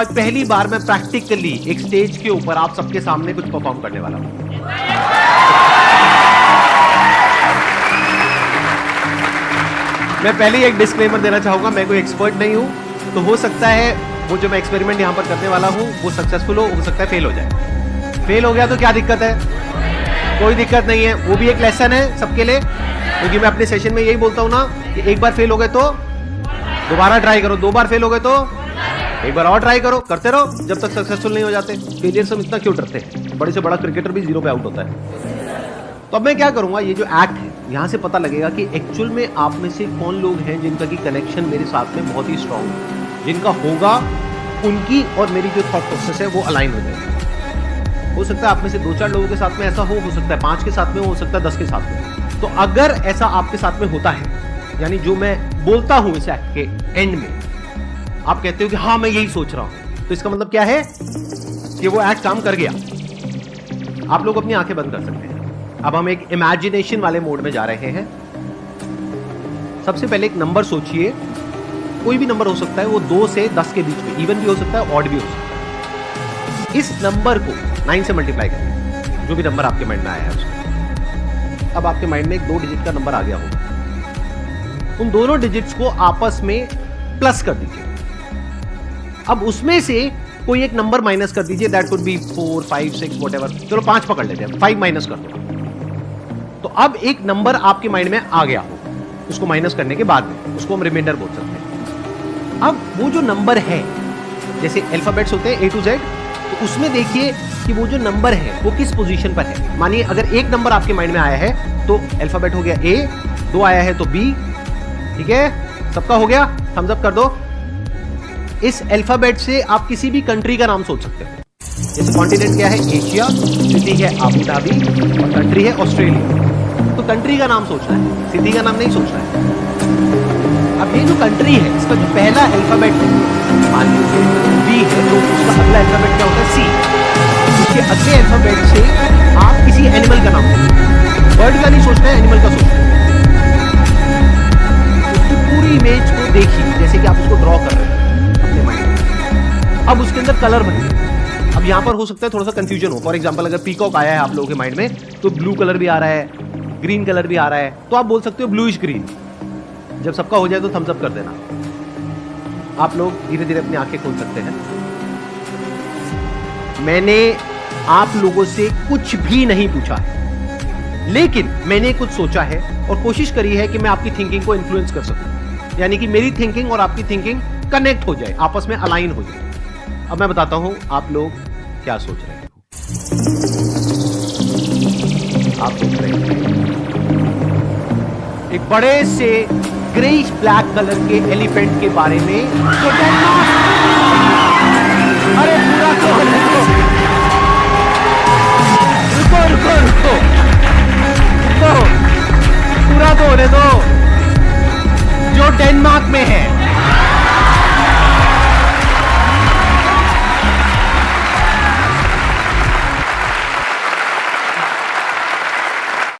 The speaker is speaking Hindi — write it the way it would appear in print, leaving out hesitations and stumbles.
पहली बार मैं प्रैक्टिकली एक स्टेज के ऊपर आप सबके सामने कुछ परफॉर्म करने वाला हूं। मैं पहले ही एक डिस्क्लेमर देना चाहूंगा, मैं कोई एक्सपर्ट नहीं हूं, तो हो सकता है वो जो मैं एक्सपेरिमेंट यहां पर करने वाला हूं वो सक्सेसफुल हो सकता है फेल हो जाए। फेल हो गया तो क्या दिक्कत है? कोई दिक्कत नहीं है, वो भी एक लेसन है सबके लिए, क्योंकि मैं अपने सेशन में यही बोलता हूं ना कि एक बार फेल हो गए तो दोबारा ट्राई करो, 2 बार फेल हो गए तो एक बार और ट्राई करो, करते रहो जब तक सक्सेसफुल नहीं हो जाते। फेलियर से हम इतना क्यों डरते हैं? बड़े से बड़ा क्रिकेटर भी 0 पे आउट होता है। तो अब मैं क्या करूंगा, ये जो एक्ट है यहां से पता लगेगा कि एक्चुअल में आप में से कौन लोग हैं जिनका की कनेक्शन मेरे साथ में बहुत ही स्ट्रांग है, जिनका होगा उनकी और मेरी जो थॉट प्रोसेस है वो अलाइन हो जाएगी। हो सकता है आप में से 2-4 लोगों के साथ में ऐसा हो सकता है 5 के साथ में हो सकता है 10 के साथ में। तो अगर ऐसा आपके साथ में होता है, यानी जो मैं बोलता हूं इस एक्ट के एंड में आप कहते हो कि हाँ मैं यही सोच रहा हूं, तो इसका मतलब क्या है कि वो एक्ट काम कर गया। आप लोग अपनी आंखें बंद कर सकते हैं। अब हम एक इमेजिनेशन वाले मोड में जा रहे हैं। सबसे पहले एक नंबर सोचिए, कोई भी नंबर हो सकता है, वो 2 से 10 के बीच में, इवन भी हो सकता है ऑड भी हो सकता है। इस नंबर को 9 से मल्टीप्लाई करिए, जो भी नंबर आपके माइंड में आया है उसको। अब आपके माइंड में एक 2 डिजिट का नंबर आ गया होगा, उन दोनों डिजिट्स को आपस में प्लस कर दीजिए। अब उसमें से कोई एक नंबर माइनस कर दीजिए, दैट कुड बी 4, 5, 6 व्हाटएवर, चलो 5 पकड़ लेते हैं, 5 माइनस कर दो। तो अब एक नंबर आपके माइंड में आ गया हो, उसको माइनस करने के बाद में उसको हम रिमाइंडर बोल सकते हैं। अब वो जो नंबर है, जैसे अल्फाबेट्स होते हैं A to Z, तो उसमें देखिए कि वो जो नंबर है वो किस पोजीशन पर है। मानिए अगर एक नंबर आपके माइंड में आया है तो अल्फाबेट हो गया A, 2 आया है तो B, ठीक है, सबका हो गया, थम्स अप कर दो। इस अल्फाबेट से आप किसी भी कंट्री का नाम सोच सकते हैं। जैसे कॉन्टिनेंट क्या है? एशिया, सिटी है अबू धाबी और कंट्री है ऑस्ट्रेलिया। तो कंट्री का नाम सोचना है, सिटी का नाम नहीं सोचना है। अब ये जो कंट्री है इसका जो पहला अल्फाबेट है, मान लीजिए बी है, तो उसका अगला अल्फाबेट क्या होता है? सी। उसके अगले अल्फाबेट से आप किसी एनिमल का नाम सोचें। बर्ड का नहीं सोचना है, एनिमल का सोचना है। उसकी पूरी इमेज को देखिए जैसे कि आप उसको ड्रॉ कर रहे हैं अपने माइंड में। अब उसके अंदर कलर भरिए। अब यहां पर हो सकता है थोड़ा सा कंफ्यूजन हो। फॉर एग्जांपल अगर पीकॉक आया है आप लोगों के माइंड में, तो ब्लू कलर भी आ रहा है, ग्रीन कलर भी आ रहा है, तो आप बोल सकते हो ब्लूइश ग्रीन। जब सबका हो जाए तो थम्स अप कर देना। आप लोग धीरे धीरे अपनी आंखें खोल सकते हैं। मैंने आप लोगों से कुछ भी नहीं पूछा है, लेकिन मैंने कुछ सोचा है और कोशिश करी है कि मैं आपकी थिंकिंग को इन्फ्लुएंस कर सकूं, यानी कि मेरी थिंकिंग और आपकी थिंकिंग कनेक्ट हो जाए, आपस में अलाइन हो जाए। अब मैं बताता हूं आप लोग क्या सोच रहे हो। आप सोच रहे हैं एक बड़े से ग्रेइश ब्लैक कलर के एलिफेंट के बारे में, जो अरे पूरा